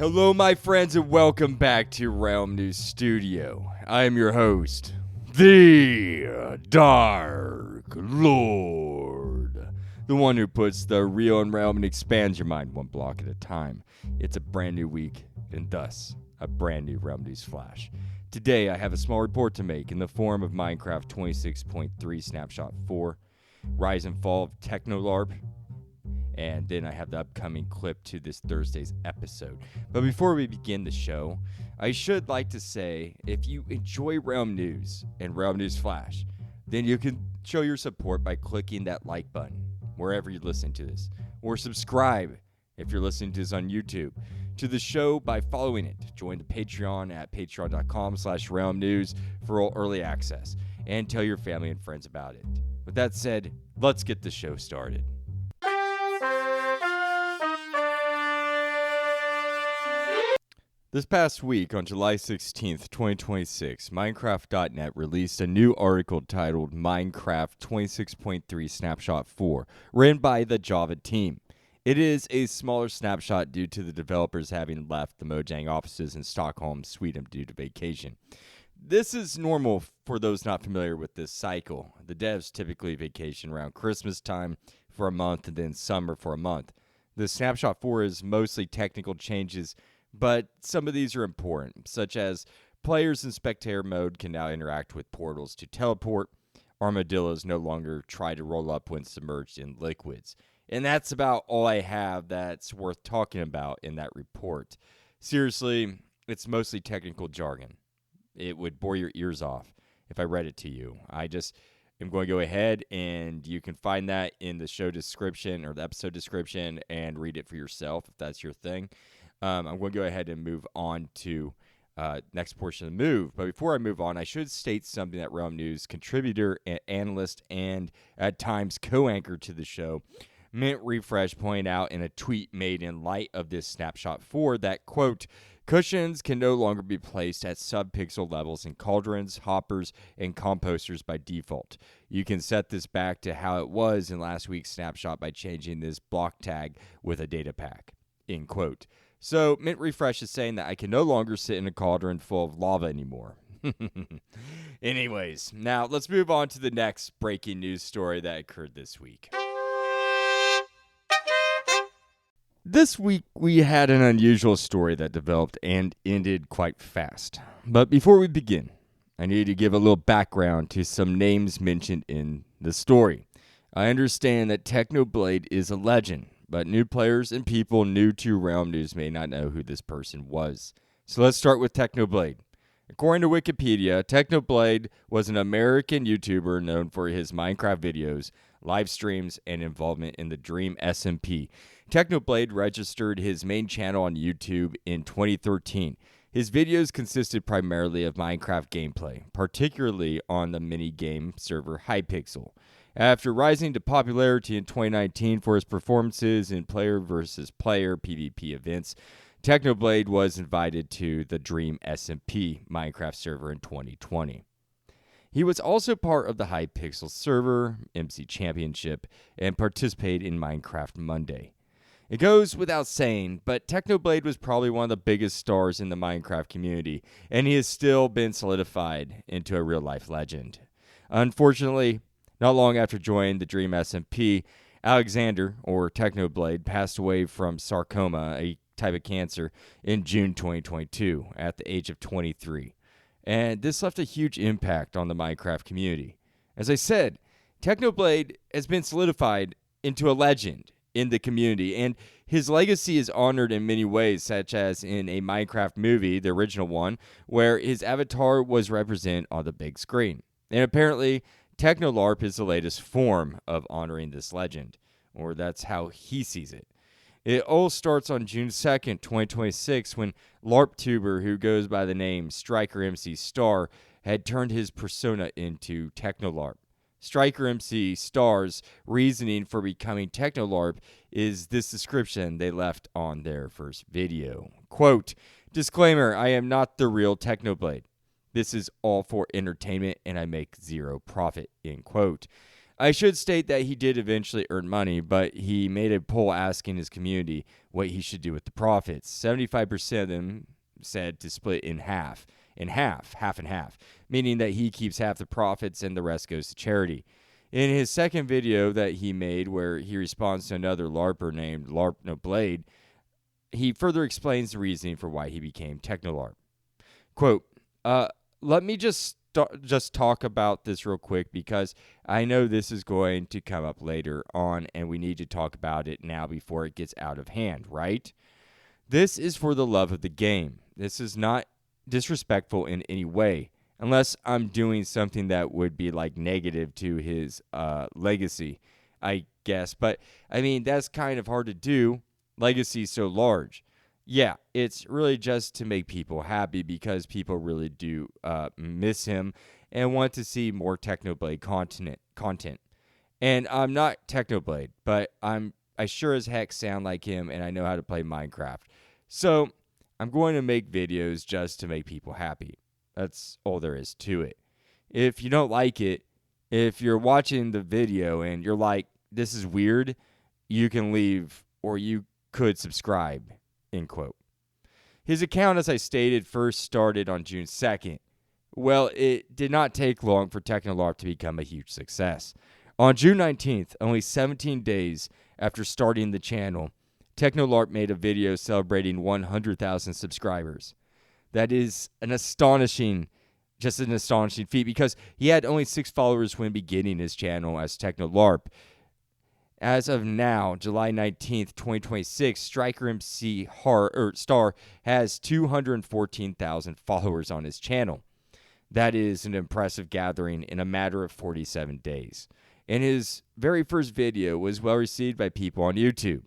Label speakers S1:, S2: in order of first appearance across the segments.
S1: Hello, my friends, and welcome back to Realm News Studio. I am your host, the Dark Lord, the one who puts the real in Realm and expands your mind one block at a time. It's a brand new week, and thus, a brand new Realm News Flash. Today, I have a small report to make in the form of Minecraft 26.3 Snapshot 4, Rise and Fall of Technolarp, and then I have the upcoming clip to this Thursday's episode. But before we begin the show, I should like to say, if you enjoy Realm News and Realm News Flash, then you can show your support by clicking that like button wherever you listen to this, or subscribe if you're listening to this on YouTube to the show by following it. Join the Patreon at patreon.com/Realm News for all early access, and tell your family and friends about it. With that said, let's get the show started. This past week, on July 16th, 2026, Minecraft.net released a new article titled Minecraft 26.3 Snapshot 4, written by the Java team. It is a smaller snapshot due to the developers having left the Mojang offices in Stockholm, Sweden due to vacation. This is normal for those not familiar with this cycle. The devs typically vacation around Christmas time for a month and then summer for a month. The Snapshot 4 is mostly technical changes, but some of these are important, such as players in spectator mode can now interact with portals to teleport. Armadillos no longer try to roll up when submerged in liquids. And that's about all I have that's worth talking about in that report. Seriously, it's mostly technical jargon. It would bore your ears off if I read it to you. I just am going to go ahead, and you can find that in the show description or the episode description and read it for yourself if that's your thing. I'm going to go ahead and move on to next portion of the move. But before I move on, I should state something that Realm News contributor, analyst, and at times co-anchor to the show, MintRefresh, pointed out in a tweet made in light of this Snapshot 4 that, quote, cushions can no longer be placed at sub-pixel levels in cauldrons, hoppers, and composters by default. You can set this back to how it was in last week's snapshot by changing this block tag with a data pack, end quote. So, MintRefresh is saying that I can no longer sit in a cauldron full of lava anymore. Anyways, now let's move on to the next breaking news story that occurred this week. This week, we had an unusual story that developed and ended quite fast. But before we begin, I need to give a little background to some names mentioned in the story. I understand that Technoblade is a legend, but new players and people new to Realm News may not know who this person was. So let's start with Technoblade. According to Wikipedia, Technoblade was an American YouTuber known for his Minecraft videos, live streams, and involvement in the Dream SMP. Technoblade registered his main channel on YouTube in 2013. His videos consisted primarily of Minecraft gameplay, particularly on the mini-game server Hypixel. After rising to popularity in 2019 for his performances in player versus player PvP events, Technoblade was invited to the Dream SMP Minecraft server in 2020. He was also part of the Hypixel server, MC Championship, and participated in Minecraft Monday. It goes without saying, but Technoblade was probably one of the biggest stars in the Minecraft community, and he has still been solidified into a real-life legend. Unfortunately, not long after joining the Dream SMP, Alexander, or Technoblade, passed away from sarcoma, a type of cancer, in June 2022 at the age of 23. And this left a huge impact on the Minecraft community. As I said, Technoblade has been solidified into a legend in the community, and his legacy is honored in many ways, such as in a Minecraft movie, the original one, where his avatar was represented on the big screen. And apparently, Technolarp is the latest form of honoring this legend, or that's how he sees it. It all starts on June 2nd, 2026, when LARPtuber who goes by the name StrikerMC Star had turned his persona into Technolarp. StrikerMC Star's reasoning for becoming Technolarp is this description they left on their first video. Quote, disclaimer, I am not the real Technoblade. This is all for entertainment and I make zero profit, end quote. I should state that he did eventually earn money, but he made a poll asking his community what he should do with the profits. 75% of them said to split in half, half and half, meaning that he keeps half the profits and the rest goes to charity. In his second video that he made, where he responds to another LARPer named Technoblade, he further explains the reasoning for why he became Technolarp. Quote, let me just talk about this real quick because I know this is going to come up later on and we need to talk about it now before it gets out of hand, right? This is for the love of the game. This is not disrespectful in any way, unless I'm doing something that would be like negative to his legacy, I guess. But I mean, that's kind of hard to do. Legacy so large. Yeah, it's really just to make people happy because people really do miss him and want to see more Technoblade content. And I'm not Technoblade, but I sure as heck sound like him and I know how to play Minecraft. So I'm going to make videos just to make people happy. That's all there is to it. If you don't like it, if you're watching the video and you're like, this is weird, you can leave or you could subscribe, end quote. His account, as I stated, first started on June 2nd. Well, it did not take long for Technolarp to become a huge success. On June 19th, only 17 days after starting the channel, Technolarp made a video celebrating 100,000 subscribers. That is an astonishing feat because he had only 6 followers when beginning his channel as Technolarp. As of now, July 19th, 2026, StrikerMC Star has 214,000 followers on his channel. That is an impressive gathering in a matter of 47 days. And his very first video was well received by people on YouTube.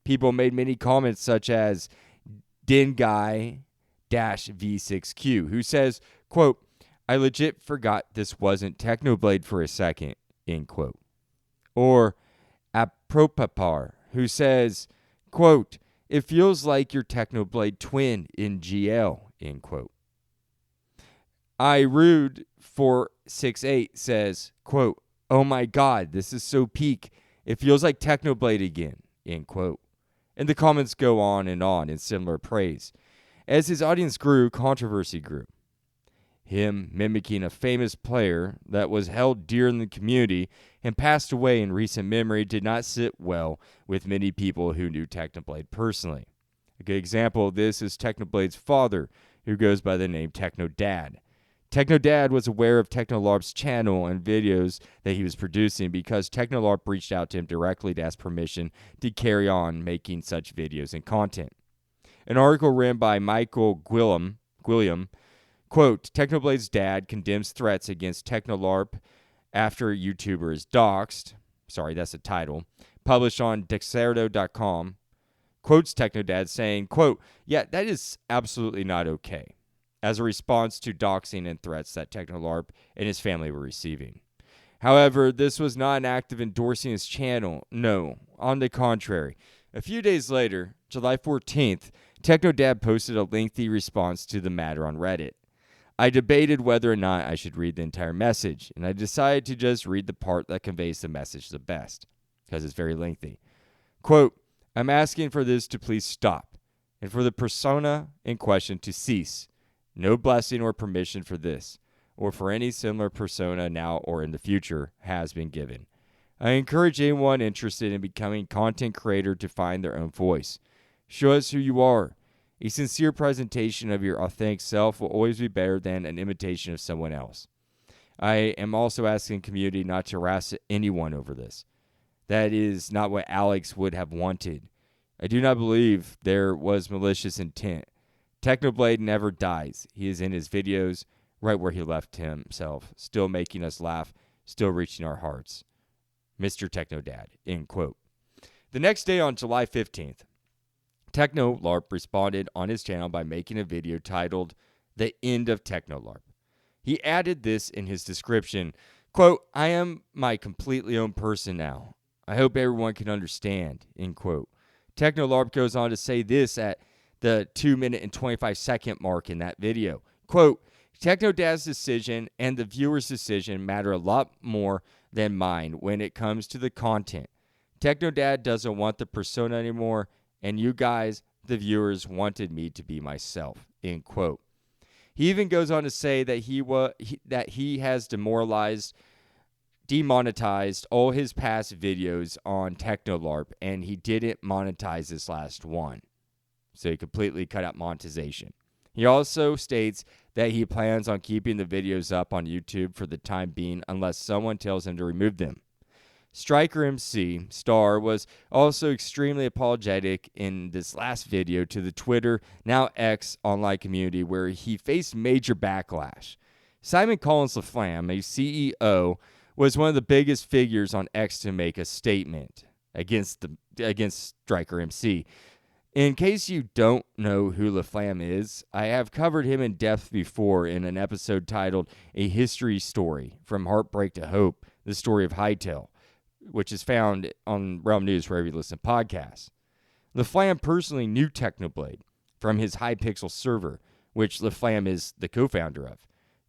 S1: People made many comments such as Denguy-V6Q, who says, quote, I legit forgot this wasn't Technoblade for a second, end quote. Or Apropapar, who says, quote, it feels like your Technoblade twin in GL, end quote. iRude468 says, quote, oh my god, this is so peak. It feels like Technoblade again, end quote. And the comments go on in similar praise. As his audience grew, controversy grew. Him mimicking a famous player that was held dear in the community and passed away in recent memory did not sit well with many people who knew Technoblade personally. A good example of this is Technoblade's father, who goes by the name Technodad. Technodad was aware of Technolarp's channel and videos that he was producing because Technolarp reached out to him directly to ask permission to carry on making such videos and content. An article written by Michael Gwilliam, quote, Technoblade's dad condemns threats against Technolarp after YouTuber is doxxed. Sorry, that's the title. Published on Dexerto.com. Quotes Technodad saying, quote, yeah, that is absolutely not okay, as a response to doxing and threats that Technolarp and his family were receiving. However, this was not an act of endorsing his channel. No, on the contrary. A few days later, July 14th, Technodad posted a lengthy response to the matter on Reddit. I debated whether or not I should read the entire message, and I decided to just read the part that conveys the message the best, because it's very lengthy. Quote, I'm asking for this to please stop, and for the persona in question to cease. No blessing or permission for this, or for any similar persona now or in the future, has been given. I encourage anyone interested in becoming a content creator to find their own voice. Show us who you are. A sincere presentation of your authentic self will always be better than an imitation of someone else. I am also asking the community not to harass anyone over this. That is not what Alex would have wanted. I do not believe there was malicious intent. Technoblade never dies. He is in his videos, right where he left himself, still making us laugh, still reaching our hearts. Mr. Technodad, end quote. The next day on July 15th, Technolarp responded on his channel by making a video titled, The End of Technolarp. He added this in his description, quote, I am my completely own person now. I hope everyone can understand, end quote. Technolarp goes on to say this at the 2 minute and 25 second mark in that video. Quote, Technodad's decision and the viewer's decision matter a lot more than mine when it comes to the content. Technodad doesn't want the persona anymore, and you guys, the viewers, wanted me to be myself." End quote. He even goes on to say that he has demonetized all his past videos on Technolarp, and he didn't monetize this last one. So he completely cut out monetization. He also states that he plans on keeping the videos up on YouTube for the time being unless someone tells him to remove them. StrikerMC Star was also extremely apologetic in this last video to the Twitter, now X, online community where he faced major backlash. Simon Collins-Laflamme, a CEO, was one of the biggest figures on X to make a statement against StrikerMC. In case you don't know who Laflamme is, I have covered him in depth before in an episode titled A History Story, From Heartbreak to Hope, the story of Hypixel, which is found on Realm News wherever you listen to podcasts. Laflamme personally knew Technoblade from his Hypixel server, which Laflamme is the co-founder of.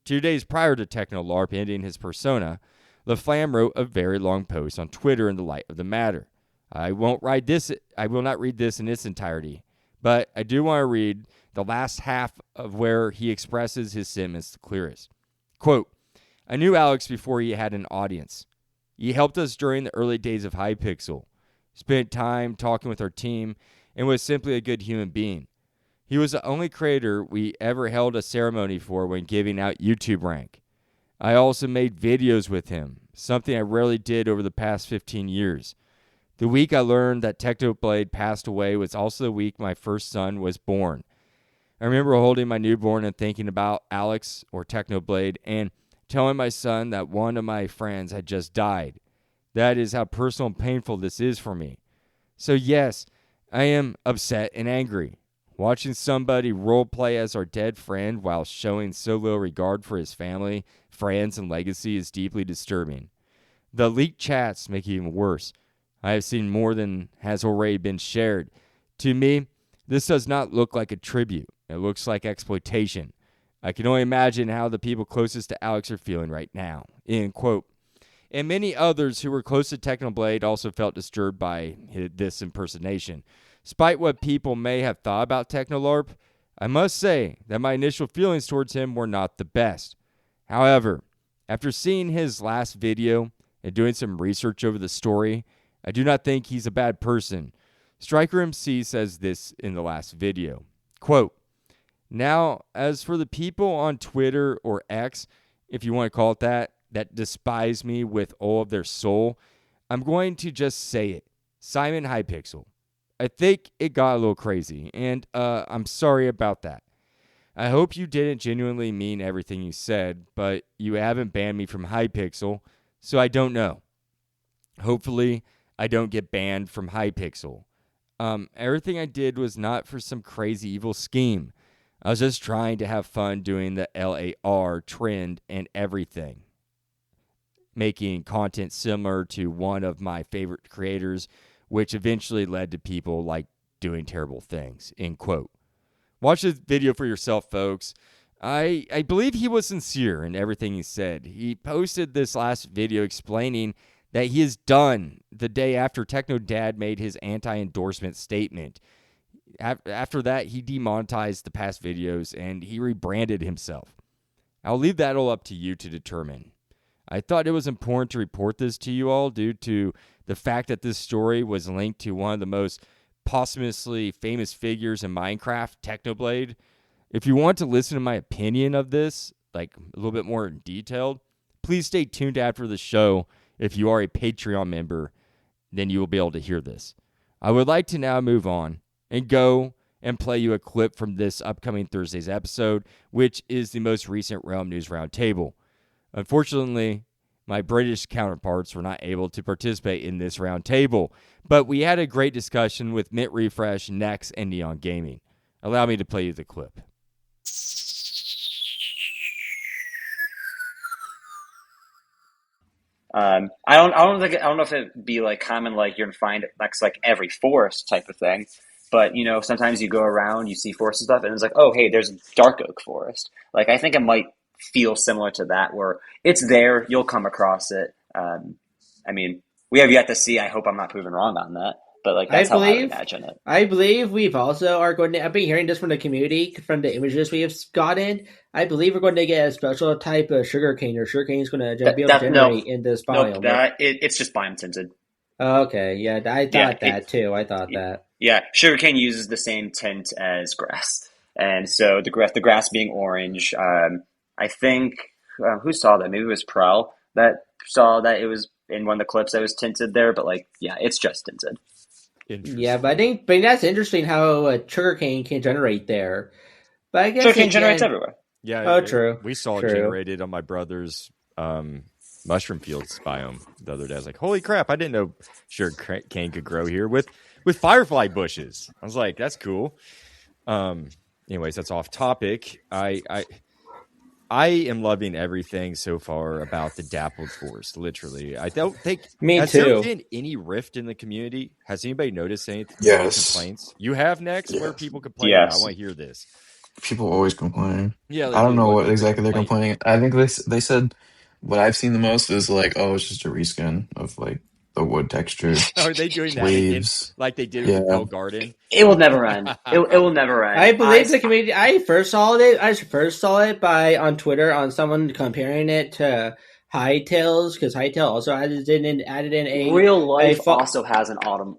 S1: 2 days prior to Technolarp ending his persona, Laflamme wrote a very long post on Twitter in the light of the matter. I will not read this in its entirety, but I do want to read the last half of where he expresses his sentiments the clearest. Quote, "I knew Alex before he had an audience. He helped us during the early days of Hypixel, spent time talking with our team, and was simply a good human being. He was the only creator we ever held a ceremony for when giving out YouTube rank. I also made videos with him, something I rarely did over the past 15 years. The week I learned that Technoblade passed away was also the week my first son was born. I remember holding my newborn and thinking about Alex, or Technoblade, and telling my son that one of my friends had just died. That is how personal and painful this is for me. So yes, I am upset and angry. Watching somebody roleplay as our dead friend while showing so little regard for his family, friends, and legacy is deeply disturbing. The leaked chats make it even worse. I have seen more than has already been shared. To me, this does not look like a tribute. It looks like exploitation. I can only imagine how the people closest to Alex are feeling right now." End quote. And many others who were close to Technoblade also felt disturbed by this impersonation. Despite what people may have thought about Technolarp, I must say that my initial feelings towards him were not the best. However, after seeing his last video and doing some research over the story, I do not think he's a bad person. StrikerMC says this in the last video. Quote, "Now, as for the people on Twitter or X, if you want to call it that despise me with all of their soul, I'm going to just say it. Simon Hypixel. I think it got a little crazy, and I'm sorry about that. I hope you didn't genuinely mean everything you said, but you haven't banned me from Hypixel, so I don't know. Hopefully, I don't get banned from Hypixel. Everything I did was not for some crazy evil scheme. I was just trying to have fun doing the LAR trend and everything. Making content similar to one of my favorite creators, which eventually led to people like doing terrible things." End quote. Watch this video for yourself, folks. I believe he was sincere in everything he said. He posted this last video explaining that he is done the day after Technodad made his anti-endorsement statement. After that, he demonetized the past videos and he rebranded himself. I'll leave that all up to you to determine. I thought it was important to report this to you all due to the fact that this story was linked to one of the most posthumously famous figures in Minecraft, Technoblade. If you want to listen to my opinion of this, like a little bit more detailed, please stay tuned after the show. If you are a Patreon member, then you will be able to hear this. I would like to now move on and go and play you a clip from this upcoming Thursday's episode, which is the most recent Realm News Roundtable. Unfortunately, my British counterparts were not able to participate in this roundtable, but we had a great discussion with MintRefresh, Nexx, and NeonGaming. Allow me to play you the clip.
S2: I don't know if it'd be like common, like you're gonna find Nexx like every forest type of thing, but sometimes you go around, you see forest and stuff, and it's like, oh hey, there's a dark oak forest. Like I think it might feel similar to that, where it's there, you'll come across it. I mean, we have yet to see. I hope I'm not proven wrong on that, but like that's how I would imagine it.
S3: I believe we've also are going to. I've been hearing this from the community, from the images we have gotten. I believe we're going to get a special type of sugarcane, or sugarcane is going to be able to generate in this biome.
S2: Nope, it's just biome tinted.
S3: Okay, yeah, I thought that too. I thought that.
S2: Yeah, sugarcane uses the same tint as grass, and so the grass being orange. I think who saw that? Maybe it was Prel that saw that it was in one of the clips that was tinted there. But like, yeah, it's just tinted.
S3: Yeah, but but that's interesting how sugarcane can generate there. But I guess
S2: sugarcane generates everywhere.
S1: Yeah.
S3: True.
S1: We saw it generated on my brother's mushroom fields biome the other day. I was like, holy crap, I didn't know sugarcane could grow here with firefly bushes. I was like, that's cool. Anyways, that's off topic. I am loving everything so far about the Dappled Forest, literally. I don't think... Has there been any rift in the community? Has anybody noticed anything?
S4: Yes.
S1: Complaints? You have, Nexx?
S4: Yes.
S1: Where people complain?
S2: Yes.
S1: I want to hear this.
S4: People always complain.
S1: Yeah,
S4: I don't know what exactly they're complaining. I think they said what I've seen the most is like, oh, it's just a reskin of like the wood texture.
S1: Are they doing that
S4: waves
S1: again, like they did with Bell Garden?
S2: It will never end. It will never end.
S3: I believe the community. I first saw it on Twitter on someone comparing it to Hypixel, because Hypixel also added in a
S2: real life also has an autumn.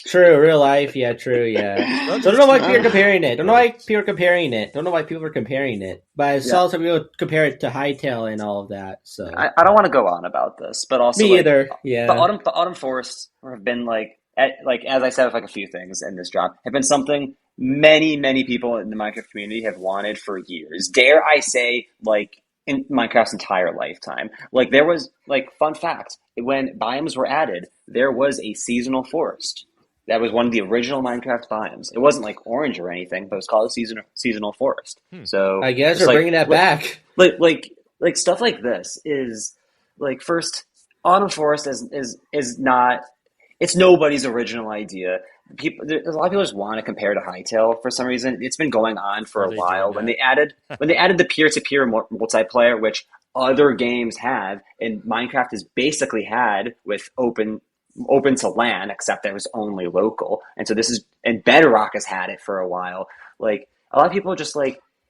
S3: True, real life, yeah, true, yeah. Don't know why people are comparing it. Don't know why people are comparing it. But I saw some people compare it to Hypixel and all of that. So
S2: I don't want to go on about this, but also
S3: me either. Yeah,
S2: the autumn forests have been like as I said with like a few things in this drop, have been something many people in the Minecraft community have wanted for years. Dare I say, like in Minecraft's entire lifetime. Like there was fun fact, when biomes were added, there was a seasonal forest. That was one of the original Minecraft biomes. It wasn't like orange or anything, but it was called a seasonal forest. So
S3: I guess they're bringing that back.
S2: Like stuff like this is like, first, autumn forest is not. It's nobody's original idea. A lot of people just want to compare to Hypixel for some reason. It's been going on for a while. When they added the peer-to-peer multiplayer, which other games have, and Minecraft has basically had with open to LAN, except that it was only local. And so and Bedrock has had it for a while. Like a lot of people just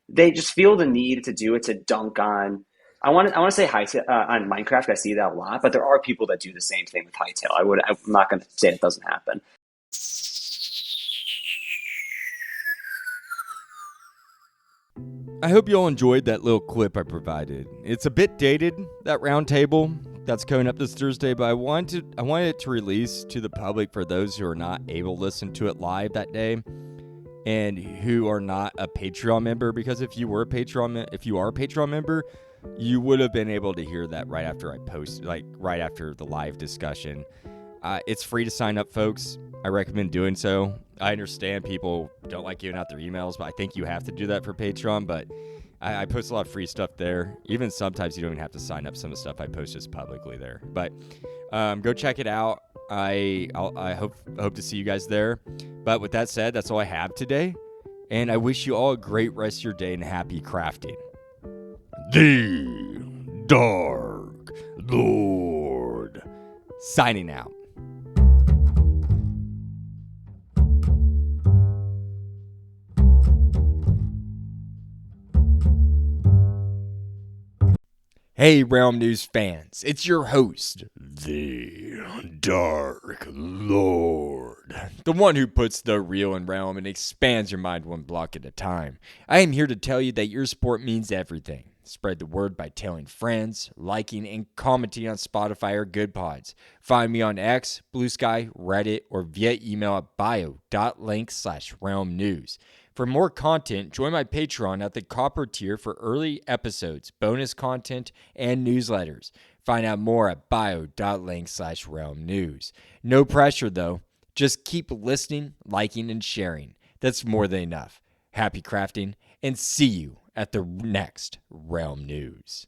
S2: they just feel the need to do it to dunk on. I want to say on Minecraft. I see that a lot, but there are people that do the same thing with Hypixel. I'm not going to say it doesn't happen.
S1: I hope you all enjoyed that little clip I provided. It's a bit dated, that roundtable that's coming up this Thursday, but I wanted it to release to the public for those who are not able to listen to it live that day and who are not a Patreon member, because if you are a Patreon member, you would have been able to hear that right after I post, like right after the live discussion. It's free to sign up, folks. I recommend doing so. I understand people don't like giving out their emails, but I think you have to do that for Patreon. But I post a lot of free stuff there. Even sometimes you don't even have to sign up. Some of the stuff I post is publicly there. But go check it out. I hope to see you guys there. But with that said, that's all I have today. And I wish you all a great rest of your day and happy crafting. The Dark Lord. Signing out. Hey, Realm News fans, it's your host, the Dark Lord, the one who puts the real in Realm and expands your mind one block at a time. I am here to tell you that your support means everything. Spread the word by telling friends, liking, and commenting on Spotify or Good Pods. Find me on X, Blue Sky, Reddit, or via email at bio.link/Realm News. For more content, join my Patreon at the Copper tier for early episodes, bonus content, and newsletters. Find out more at bio.link/Realm News. No pressure, though. Just keep listening, liking, and sharing. That's more than enough. Happy crafting, and see you at the next Realm News.